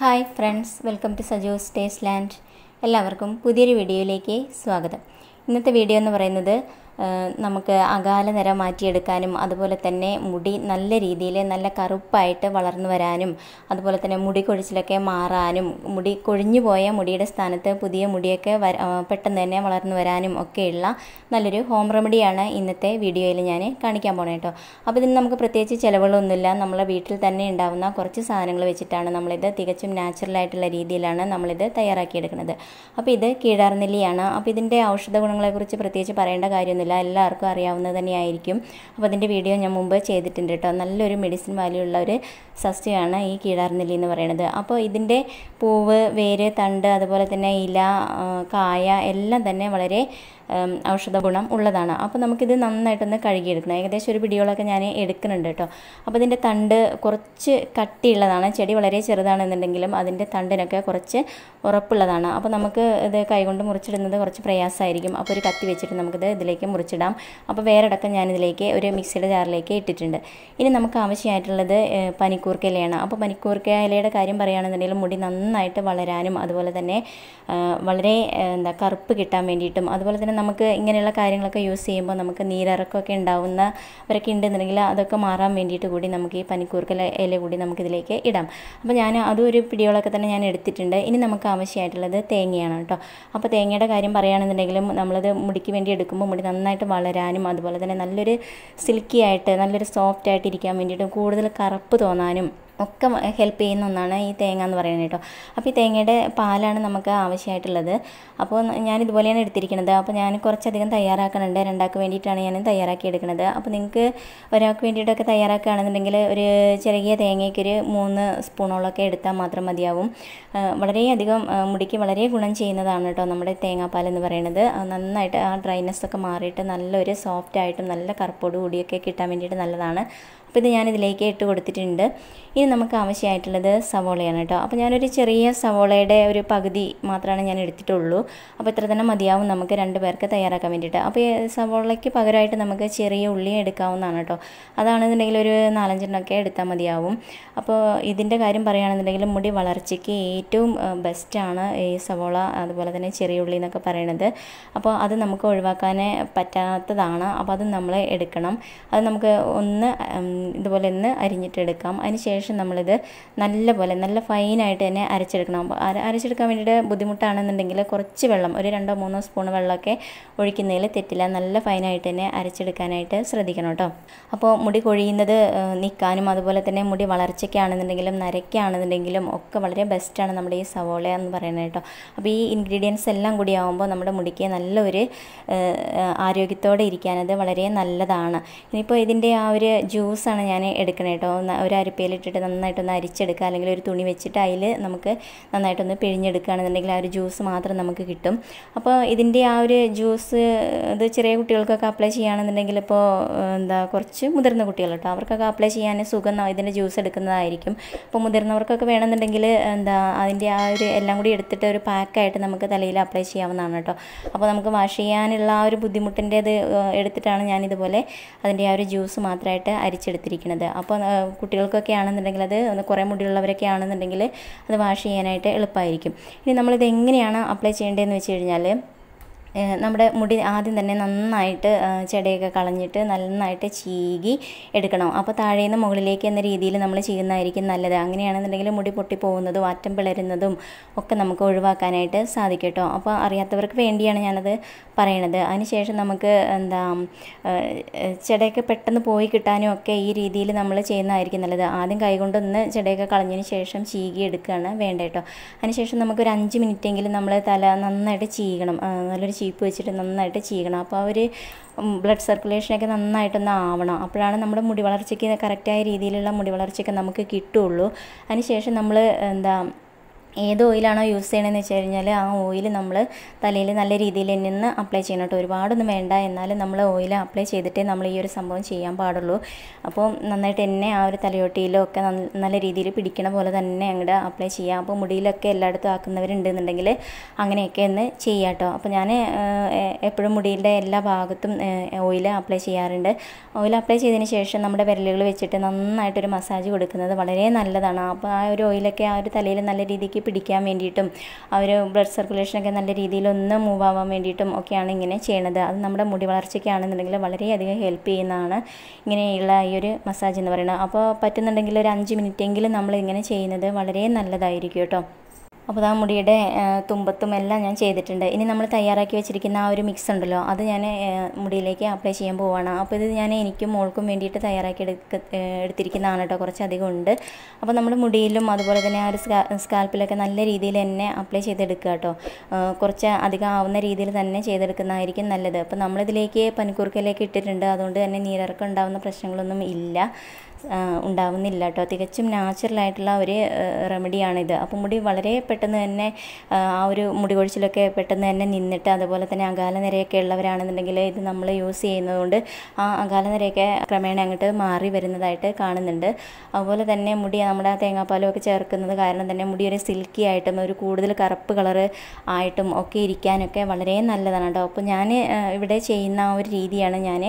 Hi friends, welcome to Saju's Tasteland. എല്ലാവർക്കും പുതിയൊരു വീഡിയോയിലേക്ക് സ്വാഗതം. ഇന്നത്തെ വീഡിയോ എന്ന് പറയുന്നത് നമുക്ക് അകാല നിറം മാറ്റിയെടുക്കാനും അതുപോലെ തന്നെ മുടി നല്ല രീതിയിൽ നല്ല കറുപ്പായിട്ട് വളർന്നു വരാനും അതുപോലെ തന്നെ മുടി കൊഴിച്ചിലൊക്കെ മാറാനും മുടി കൊഴിഞ്ഞു പോയ മുടിയുടെ സ്ഥാനത്ത് പുതിയ മുടിയൊക്കെ പെട്ടെന്ന് തന്നെ വളർന്നു വരാനും ഒക്കെയുള്ള നല്ലൊരു ഹോം റെമഡിയാണ് ഇന്നത്തെ വീഡിയോയിൽ ഞാൻ കാണിക്കാൻ പോണേ കേട്ടോ. അപ്പോൾ ഇതിന് നമുക്ക് പ്രത്യേകിച്ച് ചിലവുകളൊന്നുമില്ല. നമ്മളെ വീട്ടിൽ തന്നെ ഉണ്ടാവുന്ന കുറച്ച് സാധനങ്ങൾ വെച്ചിട്ടാണ് നമ്മളിത് തികച്ചും നാച്ചുറലായിട്ടുള്ള രീതിയിലാണ് നമ്മളിത് തയ്യാറാക്കിയെടുക്കുന്നത്. അപ്പോൾ ഇത് കീഴാർനെല്ലിയാണ്. അപ്പോൾ ഇതിൻ്റെ ഔഷധ ഗുണങ്ങളെക്കുറിച്ച് പ്രത്യേകിച്ച് പറയേണ്ട കാര്യമൊന്നുമില്ല, എല്ലാവർക്കും അറിയാവുന്നത് തന്നെയായിരിക്കും. അപ്പോൾ അതിൻ്റെ വീഡിയോ ഞാൻ മുമ്പ് ചെയ്തിട്ടുണ്ട് കേട്ടോ. നല്ലൊരു മെഡിസിൻ വാല്യൂ ഉള്ള ഒരു സസ്യമാണ് ഈ കീഴാർനെല്ലി എന്ന് പറയുന്നത്. അപ്പോൾ ഇതിൻ്റെ പൂവ്, വേര്, തണ്ട്, അതുപോലെ തന്നെ ഇല, കായ എല്ലാം തന്നെ വളരെ ഔഷധ ഗുണം ഉള്ളതാണ്. അപ്പോൾ നമുക്കിത് നന്നായിട്ടൊന്ന് കഴുകിയെടുക്കണം. ഏകദേശം ഒരു പിടിയോളൊക്കെ ഞാൻ എടുക്കുന്നുണ്ട് കേട്ടോ. അപ്പോൾ ഇതിൻ്റെ തണ്ട് കുറച്ച് കട്ടിയുള്ളതാണ്. ചെടി വളരെ ചെറുതാണെന്നുണ്ടെങ്കിലും അതിൻ്റെ തണ്ടിനൊക്കെ കുറച്ച് ഉറപ്പുള്ളതാണ്. അപ്പോൾ നമുക്ക് ഇത് കൈകൊണ്ട് മുറിച്ചിടുന്നത് കുറച്ച് പ്രയാസമായിരിക്കും. അപ്പോൾ ഒരു കത്തി വെച്ചിട്ട് നമുക്കിത് ഇതിലേക്ക് മുറിച്ചിടാം. അപ്പോൾ വേറെടക്കം ഞാനിതിലേക്ക് ഒരു മിക്സിയുടെ ജാറിലേക്ക് ഇട്ടിട്ടുണ്ട്. ഇനി നമുക്ക് ആവശ്യമായിട്ടുള്ളത് പനിക്കൂർക്ക ഇലയാണ്. അപ്പോൾ പനിക്കൂർക്ക ഇലയുടെ കാര്യം പറയുകയാണെന്നുണ്ടെങ്കിൽ മുടി നന്നായിട്ട് വളരാനും അതുപോലെ തന്നെ വളരെ കറുപ്പ് കിട്ടാൻ വേണ്ടിയിട്ടും അതുപോലെ തന്നെ നമുക്ക് ഇങ്ങനെയുള്ള കാര്യങ്ങളൊക്കെ യൂസ് ചെയ്യുമ്പോൾ നമുക്ക് നീരിറക്കമൊക്കെ ഉണ്ടാവുന്നവരൊക്കെ ഉണ്ടെന്നുണ്ടെങ്കിൽ അതൊക്കെ മാറാൻ വേണ്ടിയിട്ട് കൂടി നമുക്ക് ഈ പനിക്കൂർക്ക ഇല കൂടി നമുക്കിതിലേക്ക് ഇടാം. അപ്പോൾ ഞാൻ അതും ഒരു പിടിയോളൊക്കെ തന്നെ ഞാൻ എടുത്തിട്ടുണ്ട്. ഇനി നമുക്ക് ആവശ്യമായിട്ടുള്ളത് തേങ്ങയാണ് കേട്ടോ. അപ്പോൾ തേങ്ങയുടെ കാര്യം പറയുകയാണെന്നുണ്ടെങ്കിലും നമ്മളത് മുടിക്ക് വേണ്ടി എടുക്കുമ്പോൾ മുടി നന്നായിട്ട് വളരാനും അതുപോലെ തന്നെ നല്ലൊരു സിൽക്കി ആയിട്ട് നല്ലൊരു സോഫ്റ്റ് ആയിട്ട് ഇരിക്കാൻ വേണ്ടിയിട്ടും കൂടുതൽ കറുപ്പ് തോന്നാനും ഒക്കെ ഹെൽപ്പ് ചെയ്യുന്ന ഒന്നാണ് ഈ തേങ്ങ എന്ന് പറയുന്നത് കേട്ടോ. അപ്പോൾ ഈ തേങ്ങയുടെ പാലാണ് നമുക്ക് ആവശ്യമായിട്ടുള്ളത്. അപ്പോൾ ഞാനിതുപോലെയാണ് എടുത്തിരിക്കുന്നത്. അപ്പോൾ ഞാൻ കുറച്ചധികം തയ്യാറാക്കുന്നുണ്ട്. രണ്ടാൾക്ക് വേണ്ടിയിട്ടാണ് ഞാൻ തയ്യാറാക്കി എടുക്കുന്നത്. അപ്പോൾ നിങ്ങൾക്ക് ഒരാൾക്ക് വേണ്ടിയിട്ടൊക്കെ തയ്യാറാക്കുകയാണെന്നുണ്ടെങ്കിൽ ഒരു ചെറിയ തേങ്ങയ്ക്ക് ഒരു 3 സ്പൂണോളൊക്കെ എടുത്താൽ മാത്രം മതിയാവും. വളരെയധികം മുടിക്ക് വളരെ ഗുണം ചെയ്യുന്നതാണ് കേട്ടോ നമ്മുടെ തേങ്ങാപ്പാൽ എന്ന് പറയുന്നത്. നന്നായിട്ട് ആ ഡ്രൈനെസ്സൊക്കെ മാറിയിട്ട് നല്ലൊരു സോഫ്റ്റായിട്ടും നല്ല കറുപ്പോട് കൂടിയൊക്കെ കിട്ടാൻ വേണ്ടിയിട്ട് നല്ലതാണ്. അപ്പോൾ ഇത് ഞാനിതിലേക്ക് ഇട്ട് കൊടുത്തിട്ടുണ്ട്. ഇനി നമുക്ക് ആവശ്യമായിട്ടുള്ളത് സവോളയാണ് കേട്ടോ. അപ്പോൾ ഞാനൊരു ചെറിയ സവോളയുടെ ഒരു പകുതി മാത്രമാണ് ഞാൻ എടുത്തിട്ടുള്ളൂ. അപ്പോൾ ഇത്ര തന്നെ മതിയാവും നമുക്ക് 2 പേർക്ക് തയ്യാറാക്കാൻ വേണ്ടിയിട്ട്. അപ്പോൾ ഈ സവോളയ്ക്ക് പകരമായിട്ട് നമുക്ക് ചെറിയ ഉള്ളി എടുക്കാവുന്നതാണ് കേട്ടോ. അതാണെന്നുണ്ടെങ്കിൽ ഒരു 4-5 എണ്ണമൊക്കെ എടുത്താൽ മതിയാവും. അപ്പോൾ ഇതിൻ്റെ കാര്യം പറയുകയാണെന്നുണ്ടെങ്കിൽ മുടി വളർച്ചയ്ക്ക് ഏറ്റവും ബെസ്റ്റാണ് ഈ സവോള അതുപോലെ തന്നെ ചെറിയ ഉള്ളി എന്നൊക്കെ പറയുന്നത്. അപ്പോൾ അത് നമുക്ക് ഒഴിവാക്കാൻ പറ്റാത്തതാണ്. അപ്പോൾ അത് നമ്മൾ എടുക്കണം. അത് നമുക്ക് ഇതുപോലെ ഒന്ന് അരിഞ്ഞിട്ടെടുക്കാം. അതിന് ശേഷം നമ്മളിത് നല്ല ഫൈനായിട്ട് തന്നെ അരച്ചെടുക്കണം. അപ്പോൾ അരച്ചെടുക്കാൻ വേണ്ടിയിട്ട് ബുദ്ധിമുട്ടാണെന്നുണ്ടെങ്കിൽ കുറച്ച് വെള്ളം, ഒരു 2-3 സ്പൂൺ വെള്ളമൊക്കെ ഒഴിക്കുന്നതിൽ തെറ്റില്ല. നല്ല ഫൈനായിട്ട് തന്നെ അരച്ചെടുക്കാനായിട്ട് ശ്രദ്ധിക്കണം കേട്ടോ. അപ്പോൾ മുടി കൊഴിയുന്നത് നിൽക്കാനും അതുപോലെ തന്നെ മുടി വളർച്ചയ്ക്കാണെന്നുണ്ടെങ്കിലും നരയ്ക്കാണെന്നുണ്ടെങ്കിലും ഒക്കെ വളരെ ബെസ്റ്റാണ് നമ്മുടെ ഈ സവോള എന്ന് പറയുന്നത് കേട്ടോ. അപ്പോൾ ഈ ഇൻഗ്രീഡിയൻസ് എല്ലാം കൂടി ആകുമ്പോൾ നമ്മുടെ മുടിക്ക് നല്ലൊരു ആരോഗ്യത്തോടെ ഇരിക്കാനത് വളരെ നല്ലതാണ്. ഇനിയിപ്പോൾ ഇതിൻ്റെ ആ ഒരു ജ്യൂസാണ് ഞാൻ എടുക്കണേ കേട്ടോ. ഒരു അരിപ്പയിലിട്ടിട്ട് നന്നായിട്ടൊന്ന് അരിച്ചെടുക്കുക, അല്ലെങ്കിൽ ഒരു തുണി വെച്ചിട്ട് അതിൽ നമുക്ക് നന്നായിട്ടൊന്ന് പിഴിഞ്ഞെടുക്കുകയാണെന്നുണ്ടെങ്കിൽ ആ ഒരു ജ്യൂസ് മാത്രം നമുക്ക് കിട്ടും. അപ്പോൾ ഇതിൻ്റെ ആ ഒരു ജ്യൂസ് ഇത് ചെറിയ കുട്ടികൾക്കൊക്കെ അപ്ലൈ ചെയ്യുകയാണെന്നുണ്ടെങ്കിൽ ഇപ്പോൾ കുറച്ച് മുതിർന്ന കുട്ടികൾ കേട്ടോ, അവർക്കൊക്കെ അപ്ലൈ ചെയ്യാൻ സുഖം ഇതിൻ്റെ ജ്യൂസ് എടുക്കുന്നതായിരിക്കും. അപ്പോൾ മുതിർന്നവർക്കൊക്കെ വേണമെന്നുണ്ടെങ്കിൽ അതിൻ്റെ ആ ഒരു എല്ലാം കൂടി എടുത്തിട്ട് ഒരു പാക്കായിട്ട് നമുക്ക് തലയിൽ അപ്ലൈ ചെയ്യാവുന്നതാണ് കേട്ടോ. അപ്പോൾ നമുക്ക് വാഷ് ചെയ്യാനുള്ള ആ ഒരു ബുദ്ധിമുട്ടിൻ്റേത് എടുത്തിട്ടാണ് ഞാനിതുപോലെ അതിൻ്റെ ആ ഒരു ജ്യൂസ് മാത്രമായിട്ട് അരിച്ചെടുത്തിരിക്കുന്നത്. അപ്പോൾ കുട്ടികൾക്കൊക്കെ ആണെന്നുണ്ടെങ്കിൽ അത് കുറേ മുടിയുള്ളവരൊക്കെ ആണെന്നുണ്ടെങ്കിൽ അത് വാഷ് ചെയ്യാനായിട്ട് എളുപ്പമായിരിക്കും. ഇനി നമ്മളിത് എങ്ങനെയാണ് അപ്ലൈ ചെയ്യേണ്ടതെന്ന് വെച്ച് കഴിഞ്ഞാൽ നമ്മുടെ മുടി ആദ്യം തന്നെ നന്നായിട്ട് ചെടയൊക്കെ കളഞ്ഞിട്ട് നന്നായിട്ട് ചീകി എടുക്കണം. അപ്പോൾ താഴേന്ന് മുകളിലേക്ക് എന്ന രീതിയിൽ നമ്മൾ ചെയ്യുന്നതായിരിക്കും നല്ലത്. അങ്ങനെയാണെന്നുണ്ടെങ്കിൽ മുടി പൊട്ടിപ്പോകുന്നതും അറ്റം പിളരുന്നതും ഒക്കെ നമുക്ക് ഒഴിവാക്കാനായിട്ട് സാധിക്കും കേട്ടോ. അപ്പോൾ അറിയാത്തവർക്ക് വേണ്ടിയാണ് ഞാനത് പറയണത്. അതിനുശേഷം നമുക്ക് ചെടയൊക്കെ പെട്ടെന്ന് പോയി കിട്ടാനും ഒക്കെ ഈ രീതിയിൽ നമ്മൾ ചെയ്യുന്നതായിരിക്കും നല്ലത്. ആദ്യം കൈകൊണ്ടൊന്ന് ചെടയൊക്കെ കളഞ്ഞതിന് ശേഷം ചീകി എടുക്കുകയാണ് വേണ്ട കേട്ടോ. അതിനുശേഷം നമുക്കൊരു 5 മിനിറ്റെങ്കിലും നമ്മൾ തല നന്നായിട്ട് ചീകണം. നല്ലൊരു ചീപ്പ് വെച്ചിട്ട് നന്നായിട്ട് ചീകണം. അപ്പോൾ ഒരു ബ്ലഡ് സർക്കുലേഷനൊക്കെ നന്നായിട്ടൊന്ന് ആവണം. അപ്പോഴാണ് നമ്മുടെ മുടി വളർച്ചയ്ക്ക് കറക്റ്റായ രീതിയിലുള്ള മുടി വളർച്ചയൊക്കെ നമുക്ക് കിട്ടുള്ളൂ. അതിനുശേഷം നമ്മൾ ഏത് ഓയിലാണോ യൂസ് ചെയ്യണമെന്ന് വെച്ച് കഴിഞ്ഞാൽ ആ ഓയിൽ നമ്മൾ തലയിൽ നല്ല രീതിയിൽ നിന്ന് അപ്ലൈ ചെയ്യണം കേട്ടോ. ഒരുപാടൊന്നും വേണ്ട, എന്നാലും നമ്മൾ ഓയിൽ അപ്ലൈ ചെയ്തിട്ടേ നമ്മൾ ഈ ഒരു സംഭവം ചെയ്യാൻ പാടുള്ളൂ. അപ്പോൾ നന്നായിട്ട് തന്നെ ആ ഒരു തലയോട്ടിയിലും ഒക്കെ നല്ല രീതിയിൽ പിടിക്കണ പോലെ തന്നെ അങ്ങോട്ട് അപ്ലൈ ചെയ്യാം. അപ്പോൾ മുടിയിലൊക്കെ എല്ലായിടത്തും ആക്കുന്നവരുണ്ടെന്നുണ്ടെങ്കിൽ അങ്ങനെയൊക്കെ ഒന്ന് ചെയ്യാം കേട്ടോ. അപ്പോൾ ഞാൻ എപ്പോഴും മുടിയുടെ എല്ലാ ഭാഗത്തും ഓയിൽ അപ്ലൈ ചെയ്യാറുണ്ട്. ഓയിൽ അപ്ലൈ ചെയ്തതിന് ശേഷം നമ്മുടെ വിരലുകൾ വെച്ചിട്ട് നന്നായിട്ടൊരു മസാജ് കൊടുക്കുന്നത് വളരെ നല്ലതാണ്. അപ്പോൾ ആ ഒരു ഓയിലൊക്കെ ആ ഒരു തലയിൽ നല്ല രീതിക്ക് പിടിക്കാൻ വേണ്ടിയിട്ടും ആ ഒരു ബ്ലഡ് സർക്കുലേഷനൊക്കെ നല്ല രീതിയിലൊന്ന് മൂവ് ആവാൻ വേണ്ടിയിട്ടും ഒക്കെയാണ് ഇങ്ങനെ ചെയ്യണത്. അത് നമ്മുടെ മുടി വളർച്ചയ്ക്കാണെന്നുണ്ടെങ്കിൽ വളരെയധികം ഹെൽപ്പ് ചെയ്യുന്നതാണ് ഇങ്ങനെയുള്ള ഈ ഒരു മസാജ് എന്ന് പറയുന്നത്. അപ്പോൾ പറ്റുന്നുണ്ടെങ്കിൽ ഒരു 5 മിനിറ്റെങ്കിലും നമ്മൾ ഇങ്ങനെ ചെയ്യുന്നത് വളരെ നല്ലതായിരിക്കും കേട്ടോ. അപ്പോൾ ആ മുടിയുടെ തുമ്പത്തും എല്ലാം ഞാൻ ചെയ്തിട്ടുണ്ട്. ഇനി നമ്മൾ തയ്യാറാക്കി വെച്ചിരിക്കുന്ന ആ ഒരു മിക്സ് ഉണ്ടല്ലോ, അത് ഞാൻ മുടിയിലേക്ക് അപ്ലൈ ചെയ്യാൻ പോവുകയാണ്. അപ്പോൾ ഇത് ഞാൻ എനിക്കും മോൾക്കും വേണ്ടിയിട്ട് തയ്യാറാക്കി എടുത്തിരിക്കുന്നതാണ് കേട്ടോ. കുറച്ചധികം ഉണ്ട്. അപ്പോൾ നമ്മൾ മുടിയിലും അതുപോലെ തന്നെ ആ ഒരു സ്കാൽപ്പിലൊക്കെ നല്ല രീതിയിൽ തന്നെ അപ്ലൈ ചെയ്തെടുക്കുക കേട്ടോ. കുറച്ച് അധികം ആവുന്ന രീതിയിൽ തന്നെ ചെയ്തെടുക്കുന്നതായിരിക്കും നല്ലത്. അപ്പോൾ നമ്മളിതിലേക്ക് പനിക്കൂർക്കയിലേക്ക് ഇട്ടിട്ടുണ്ട്, അതുകൊണ്ട് തന്നെ നീരിറക്കം ഉണ്ടാകുന്ന പ്രശ്നങ്ങളൊന്നും ഉണ്ടാവുന്നില്ല കേട്ടോ. തികച്ചും നാച്ചുറലായിട്ടുള്ള ഒരു റെമഡിയാണിത്. അപ്പോൾ മുടി വളരെ പെട്ടെന്ന് തന്നെ ആ ഒരു മുടി കൊഴിച്ചിലൊക്കെ പെട്ടെന്ന് തന്നെ നിന്നിട്ട്, അതുപോലെ തന്നെ അകാല നിരയൊക്കെ ഉള്ളവരാണെന്നുണ്ടെങ്കിൽ ഇത് നമ്മൾ യൂസ് ചെയ്യുന്നതുകൊണ്ട് ആ അകാല നിരയൊക്കെ ക്രമേണ അങ്ങോട്ട് മാറി വരുന്നതായിട്ട് കാണുന്നുണ്ട്. അതുപോലെ തന്നെ മുടി നമ്മുടെ തേങ്ങാപ്പാലും ഒക്കെ ചേർക്കുന്നത് കാരണം തന്നെ മുടി ഒരു സിൽക്കി ആയിട്ടും ഒരു കൂടുതൽ കറുപ്പ് കളറ് ആയിട്ടും ഒക്കെ ഇരിക്കാനൊക്കെ വളരെ നല്ലതാണ് കേട്ടോ. അപ്പോൾ ഞാൻ ഇവിടെ ചെയ്യുന്ന ആ ഒരു രീതിയാണ് ഞാൻ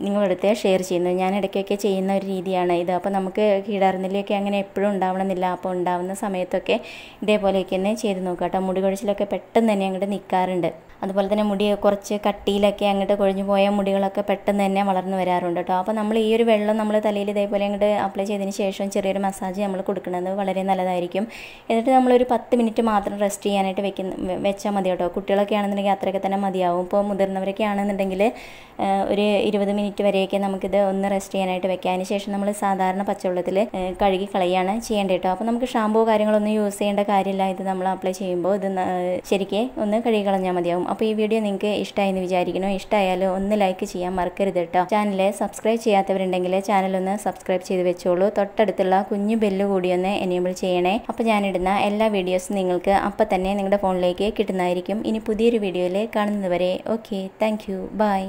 നിങ്ങളടുത്ത് ഷെയർ ചെയ്യുന്നത്. ഞാൻ ഇടയ്ക്കൊക്കെ ചെയ്യുന്ന ഒരു രീതിയാണ് ഇത്. അപ്പോൾ നമുക്ക് കീടാർന്നിലൊക്കെ അങ്ങനെ എപ്പോഴും ഉണ്ടാവണമെന്നില്ല. അപ്പോൾ ഉണ്ടാവുന്ന സമയത്തൊക്കെ ഇതേപോലെയൊക്കെ തന്നെ ചെയ്ത് നോക്കാം കേട്ടോ. മുടി കൊഴിച്ചിലൊക്കെ പെട്ടെന്ന് തന്നെ അങ്ങോട്ട് നിൽക്കാറുണ്ട്. അതുപോലെ തന്നെ മുടി കുറച്ച് കട്ടിയിലൊക്കെ അങ്ങോട്ട് കൊഴിഞ്ഞു പോയ മുടികളൊക്കെ പെട്ടെന്ന് തന്നെ വളർന്നു വരാറുണ്ട് കേട്ടോ. അപ്പോൾ നമ്മൾ ഈ ഒരു വെള്ളം നമ്മൾ തലയിൽ ഇതേപോലെ അങ്ങോട്ട് അപ്ലൈ ചെയ്തതിന് ശേഷം ചെറിയൊരു മസാജ് നമ്മൾ കൊടുക്കുന്നത് വളരെ നല്ലതായിരിക്കും. എന്നിട്ട് നമ്മളൊരു 10 മിനിറ്റ് മാത്രം റെസ്റ്റ് ചെയ്യാനായിട്ട് വെച്ചാൽ മതി കേട്ടോ. കുട്ടികളൊക്കെ ആണെന്നുണ്ടെങ്കിൽ അത്രയൊക്കെ തന്നെ മതിയാവും. ഇപ്പോൾ മുതിർന്നവരൊക്കെ ആണെന്നുണ്ടെങ്കിൽ ഒരു 20 മിനിറ്റ് വരെയൊക്കെ നമുക്കിത് ഒന്ന് റെസ്റ്റ് ചെയ്യാനായിട്ട് വെക്കാം. അതിന് ശേഷം നമ്മൾ സാധാരണ പച്ചവെള്ളത്തിൽ കഴുകി കളയാണ് ചെയ്യേണ്ടത് കേട്ടോ. അപ്പോൾ നമുക്ക് ഷാമ്പൂ കാര്യങ്ങളൊന്നും യൂസ് ചെയ്യേണ്ട കാര്യമില്ല. ഇത് നമ്മൾ അപ്ലൈ ചെയ്യുമ്പോൾ ഇത് ശരിക്ക് ഒന്ന് കഴുകി കളഞ്ഞാൽ മതിയാവും. അപ്പോൾ ഈ വീഡിയോ നിങ്ങൾക്ക് ഇഷ്ടമായെന്ന് വിചാരിക്കുന്നു. ഇഷ്ടമായാലും ഒന്ന് ലൈക്ക് ചെയ്യാൻ മറക്കരുത് കേട്ടോ. ചാനൽ സബ്സ്ക്രൈബ് ചെയ്യാത്തവരുണ്ടെങ്കിൽ ചാനലൊന്ന് സബ്സ്ക്രൈബ് ചെയ്ത് വെച്ചോളൂ. തൊട്ടടുത്തുള്ള കുഞ്ഞു ബെല്ല് കൂടി ഒന്ന് എനേബിൾ ചെയ്യണേ. അപ്പോൾ ഞാനിടുന്ന എല്ലാ വീഡിയോസും നിങ്ങൾക്ക് അപ്പം തന്നെ നിങ്ങളുടെ ഫോണിലേക്ക് കിട്ടുന്നതായിരിക്കും. ഇനി പുതിയൊരു വീഡിയോയിൽ കാണുന്നതുവരെ ഓക്കെ, താങ്ക് യു, ബൈ.